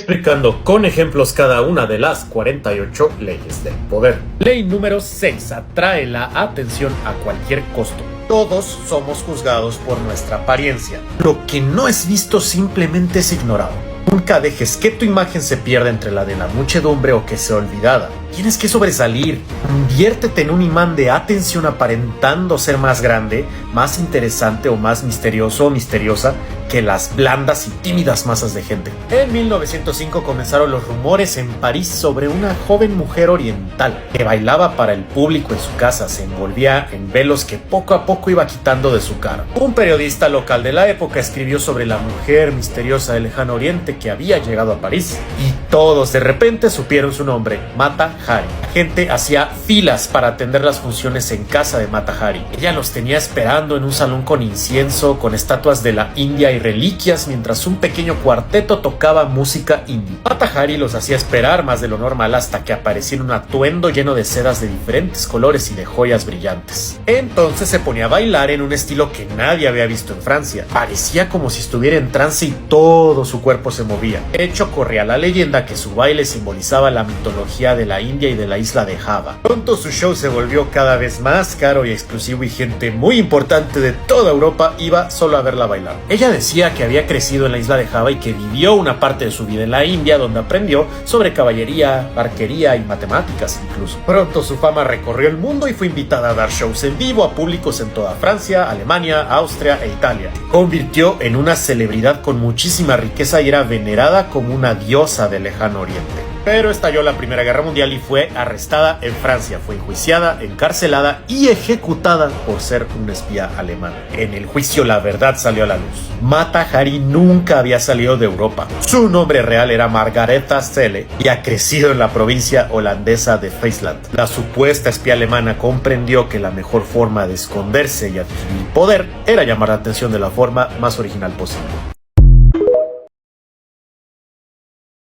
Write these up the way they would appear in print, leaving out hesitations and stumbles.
explicando con ejemplos cada una de las 48 leyes del poder. Ley número 6. Atrae la atención a cualquier costo. Todos somos juzgados por nuestra apariencia. Lo que no es visto simplemente es ignorado. Nunca dejes que tu imagen se pierda entre la de la muchedumbre o que sea olvidada. Tienes que sobresalir. Conviértete en un imán de atención aparentando ser más grande, más interesante o más misterioso o misteriosa que las blandas y tímidas masas de gente. En 1905 comenzaron los rumores en París sobre una joven mujer oriental que bailaba para el público en su casa, se envolvía en velos que poco a poco iba quitando de su cara. Un periodista local de la época escribió sobre la mujer misteriosa del lejano oriente que había llegado a París y todos de repente supieron su nombre, Mata Hari. La gente hacía filas para atender las funciones en casa de Mata Hari. Ella los tenía esperando en un salón con incienso, con estatuas de la India y reliquias, mientras un pequeño cuarteto tocaba música indie. Mata Hari los hacía esperar más de lo normal hasta que apareció en un atuendo lleno de sedas de diferentes colores y de joyas brillantes. Entonces se ponía a bailar en un estilo que nadie había visto en Francia. Parecía como si estuviera en trance y todo su cuerpo se movía. De hecho, corría la leyenda que su baile simbolizaba la mitología de la India y de la isla de Java. Pronto su show se volvió cada vez más caro y exclusivo y gente muy importante de toda Europa iba solo a verla bailar. Ella decía que había crecido en la isla de Java y que vivió una parte de su vida en la India, donde aprendió sobre caballería, arquería y matemáticas incluso. Pronto su fama recorrió el mundo y fue invitada a dar shows en vivo a públicos en toda Francia, Alemania, Austria e Italia. Se convirtió en una celebridad con muchísima riqueza y era venerada como una diosa del lejano oriente. Pero estalló la Primera Guerra Mundial y fue arrestada en Francia. Fue enjuiciada, encarcelada y ejecutada por ser una espía alemana. En el juicio la verdad salió a la luz. Mata Hari nunca había salido de Europa. Su nombre real era Margaretha Celle y ha crecido en la provincia holandesa de Friesland. La supuesta espía alemana comprendió que la mejor forma de esconderse y adquirir poder era llamar la atención de la forma más original posible.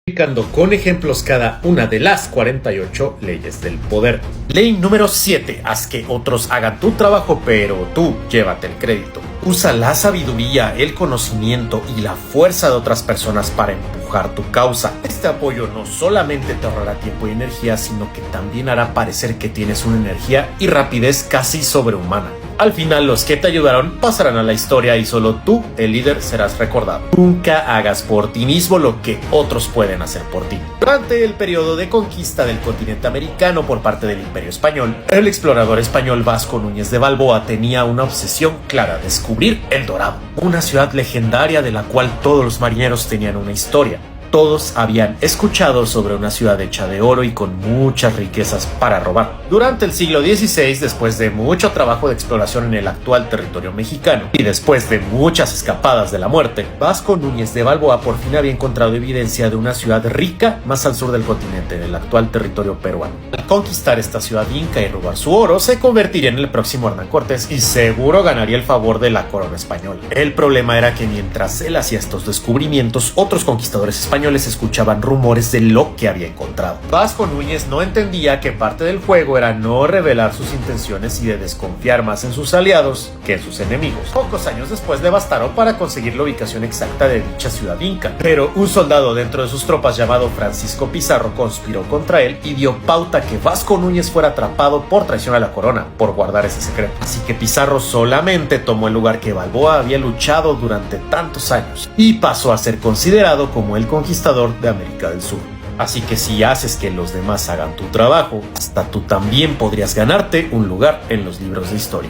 Explicando con ejemplos cada una de las 48 leyes del poder. Ley número 7. Haz que otros hagan tu trabajo, pero tú llévate el crédito. Usa la sabiduría, el conocimiento y la fuerza de otras personas para empujar tu causa. Este apoyo no solamente te ahorrará tiempo y energía, sino que también hará parecer que tienes una energía y rapidez casi sobrehumana. Al final, los que te ayudaron pasarán a la historia y solo tú, el líder, serás recordado. Nunca hagas por ti mismo lo que otros pueden hacer por ti. Durante el periodo de conquista del continente americano por parte del Imperio Español, el explorador español Vasco Núñez de Balboa tenía una obsesión clara: descubrir El Dorado, una ciudad legendaria de la cual todos los marineros tenían una historia. Todos habían escuchado sobre una ciudad hecha de oro y con muchas riquezas para robar. Durante el siglo XVI, después de mucho trabajo de exploración en el actual territorio mexicano y después de muchas escapadas de la muerte, Vasco Núñez de Balboa por fin había encontrado evidencia de una ciudad rica más al sur del continente, en el actual territorio peruano. Al conquistar esta ciudad inca y robar su oro, se convertiría en el próximo Hernán Cortés y seguro ganaría el favor de la corona española. El problema era que mientras él hacía estos descubrimientos, otros conquistadores españoles escuchaban rumores de lo que había encontrado. Vasco Núñez no entendía que parte del juego era no revelar sus intenciones y de desconfiar más en sus aliados que en sus enemigos. Pocos años después le bastaron para conseguir la ubicación exacta de dicha ciudad inca, pero un soldado dentro de sus tropas llamado Francisco Pizarro conspiró contra él y dio pauta que Vasco Núñez fuera atrapado por traición a la corona por guardar ese secreto. Así que Pizarro solamente tomó el lugar que Balboa había luchado durante tantos años y pasó a ser considerado como el conquistador de América del Sur. Así que si haces que los demás hagan tu trabajo, hasta tú también podrías ganarte un lugar en los libros de historia.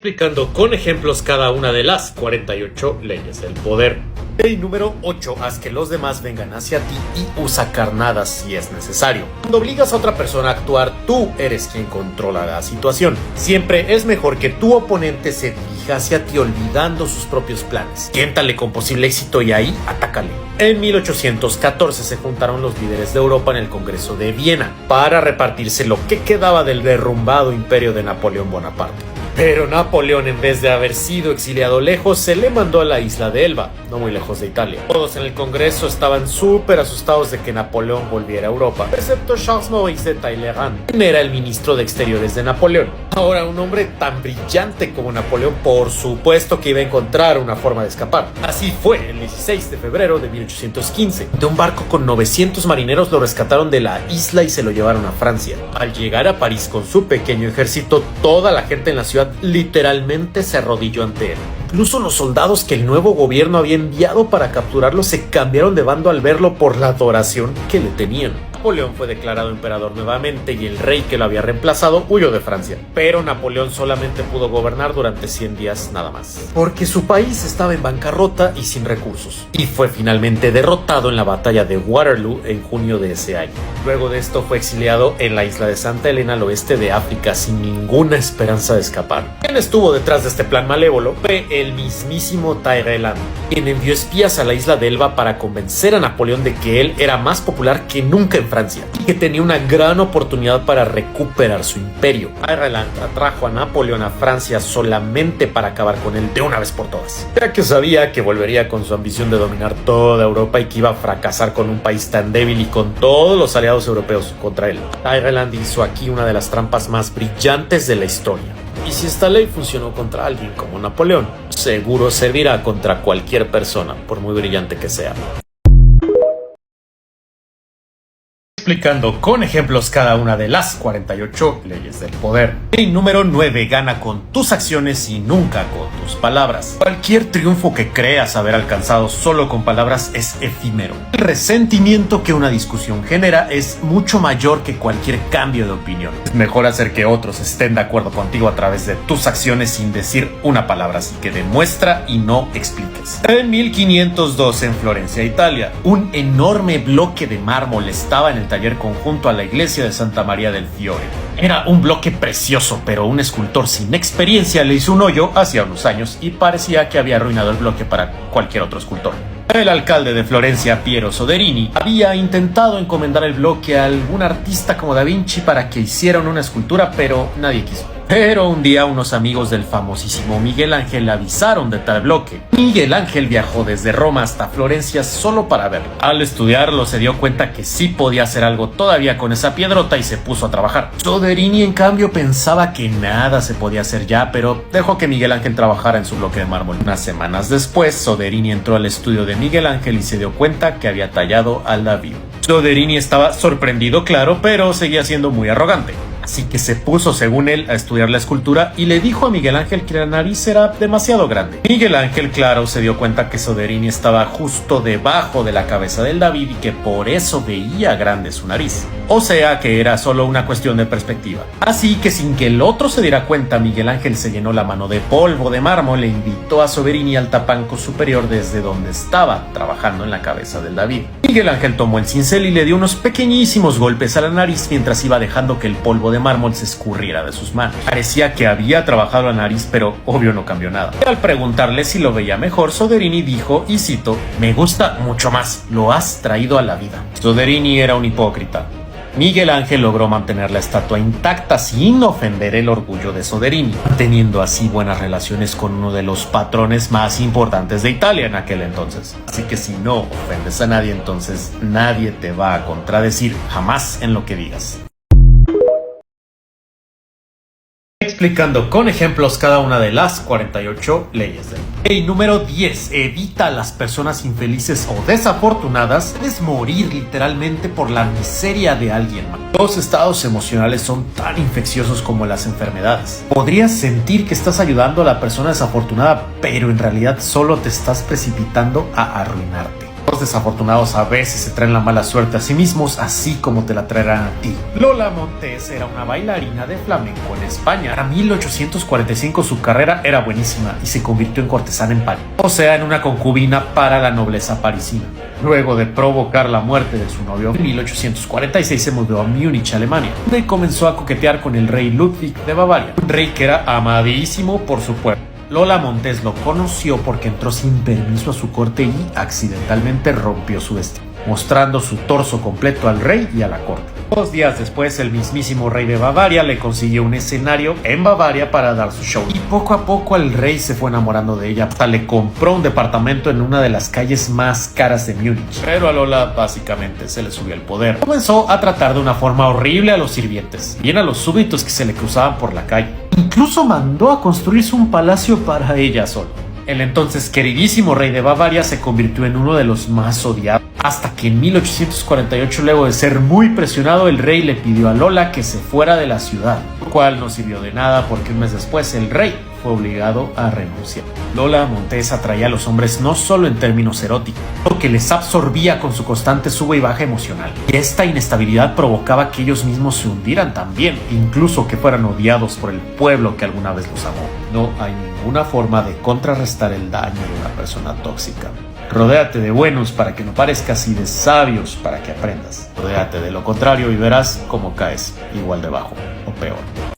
Explicando con ejemplos cada una de las 48 leyes del poder. Ley número 8. Haz que los demás vengan hacia ti y usa carnadas si es necesario. Cuando obligas a otra persona a actuar, tú eres quien controla la situación. Siempre es mejor que tu oponente se dirija hacia ti olvidando sus propios planes. Tiéntale con posible éxito y ahí atácale. En 1814 se juntaron los líderes de Europa en el Congreso de Viena para repartirse lo que quedaba del derrumbado imperio de Napoleón Bonaparte. Pero Napoleón, en vez de haber sido exiliado lejos, se le mandó a la isla de Elba, no muy lejos de Italia. Todos en el Congreso estaban súper asustados de que Napoleón volviera a Europa, excepto Charles Maurice de Talleyrand, quien era el ministro de Exteriores de Napoleón. Ahora, un hombre tan brillante como Napoleón, por supuesto que iba a encontrar una forma de escapar. Así fue, el 16 de febrero de 1815. De un barco con 900 marineros lo rescataron de la isla y se lo llevaron a Francia. Al llegar a París con su pequeño ejército, toda la gente en la ciudad literalmente se arrodilló ante él. Incluso los soldados que el nuevo gobierno había enviado para capturarlo se cambiaron de bando al verlo por la adoración que le tenían. Napoleón fue declarado emperador nuevamente y el rey que lo había reemplazado huyó de Francia. Pero Napoleón solamente pudo gobernar durante 100 días nada más, porque su país estaba en bancarrota y sin recursos. Y fue finalmente derrotado en la batalla de Waterloo en junio de ese año. Luego de esto fue exiliado en la isla de Santa Elena al oeste de África sin ninguna esperanza de escapar. Quien estuvo detrás de este plan malévolo fue el mismísimo Talleyrand, quien envió espías a la isla de Elba para convencer a Napoleón de que él era más popular que nunca en Francia y que tenía una gran oportunidad para recuperar su imperio. Talleyrand atrajo a Napoleón a Francia solamente para acabar con él de una vez por todas, ya que sabía que volvería con su ambición de dominar toda Europa y que iba a fracasar con un país tan débil y con todos los aliados europeos contra él. Talleyrand hizo aquí una de las trampas más brillantes de la historia. Y si esta ley funcionó contra alguien como Napoleón, seguro servirá contra cualquier persona, por muy brillante que sea. Explicando con ejemplos cada una de las 48 leyes del poder. Ley número 9. Gana con tus acciones y nunca con tus palabras. Cualquier triunfo que creas haber alcanzado solo con palabras es efímero. El resentimiento que una discusión genera es mucho mayor que cualquier cambio de opinión. Es mejor hacer que otros estén de acuerdo contigo a través de tus acciones sin decir una palabra, así que demuestra y no expliques. En 1512, en Florencia, Italia, un enorme bloque de mármol estaba en el taller conjunto a la iglesia de Santa María del Fiore. Era un bloque precioso, pero un escultor sin experiencia le hizo un hoyo hacía unos años y parecía que había arruinado el bloque para cualquier otro escultor. El alcalde de Florencia, Piero Soderini, había intentado encomendar el bloque a algún artista como Da Vinci para que hicieran una escultura, pero nadie quiso. Pero un día unos amigos del famosísimo Miguel Ángel le avisaron de tal bloque. Miguel Ángel viajó desde Roma hasta Florencia solo para verlo. Al estudiarlo se dio cuenta que sí podía hacer algo todavía con esa piedrota y se puso a trabajar. Soderini en cambio pensaba que nada se podía hacer ya, pero dejó que Miguel Ángel trabajara en su bloque de mármol. Unas semanas después, Soderini entró al estudio de Miguel Ángel y se dio cuenta que había tallado al David. Soderini estaba sorprendido, claro, pero seguía siendo muy arrogante. Así que se puso, según él, a estudiar la escultura y le dijo a Miguel Ángel que la nariz era demasiado grande. Miguel Ángel, claro, se dio cuenta que Soderini estaba justo debajo de la cabeza del David y que por eso veía grande su nariz. O sea que era solo una cuestión de perspectiva. Así que sin que el otro se diera cuenta, Miguel Ángel se llenó la mano de polvo de mármol e invitó a Soderini al tapanco superior desde donde estaba trabajando en la cabeza del David. Miguel Ángel tomó el cincel y le dio unos pequeñísimos golpes a la nariz mientras iba dejando que el polvo de mármol se escurriera de sus manos. Parecía que había trabajado la nariz, pero obvio no cambió nada. Y al preguntarle si lo veía mejor, Soderini dijo, y cito, "Me gusta mucho más, lo has traído a la vida". Soderini era un hipócrita. Miguel Ángel logró mantener la estatua intacta sin ofender el orgullo de Soderini, teniendo así buenas relaciones con uno de los patrones más importantes de Italia en aquel entonces. Así que si no ofendes a nadie, entonces nadie te va a contradecir jamás en lo que digas. Explicando con ejemplos cada una de las 48 leyes del mundo. Ley número 10. Evita a las personas infelices o desafortunadas. Debes morir literalmente por la miseria de alguien más. Los estados emocionales son tan infecciosos como las enfermedades. Podrías sentir que estás ayudando a la persona desafortunada, pero en realidad solo te estás precipitando a arruinarte. Los desafortunados a veces se traen la mala suerte a sí mismos, así como te la traerán a ti. Lola Montes era una bailarina de flamenco en España. Para 1845 su carrera era buenísima y se convirtió en cortesana en París, o sea, en una concubina para la nobleza parisina. Luego de provocar la muerte de su novio, en 1846 se mudó a Múnich, Alemania, donde comenzó a coquetear con el rey Ludwig de Bavaria, un rey que era amadísimo por su pueblo. Lola Montes lo conoció porque entró sin permiso a su corte y accidentalmente rompió su vestido, mostrando su torso completo al rey y a la corte. 2 días después, el mismísimo rey de Bavaria le consiguió un escenario en Bavaria para dar su show. Y poco a poco el rey se fue enamorando de ella, hasta le compró un departamento en una de las calles más caras de Múnich. Pero a Lola básicamente se le subió el poder. Comenzó a tratar de una forma horrible a los sirvientes, bien a los súbditos que se le cruzaban por la calle. Incluso mandó a construirse un palacio para ella solo. El entonces queridísimo rey de Bavaria se convirtió en uno de los más odiados, hasta que en 1848, luego de ser muy presionado, el rey le pidió a Lola que se fuera de la ciudad, lo cual no sirvió de nada porque un mes después el rey fue obligado a renunciar. Lola Montes atraía a los hombres no solo en términos eróticos, sino que les absorbía con su constante sube y baja emocional. Y esta inestabilidad provocaba que ellos mismos se hundieran también, incluso que fueran odiados por el pueblo que alguna vez los amó. No hay ninguna forma de contrarrestar el daño de una persona tóxica. Rodéate de buenos para que no parezcas y de sabios para que aprendas. Rodéate de lo contrario y verás cómo caes igual de bajo o peor.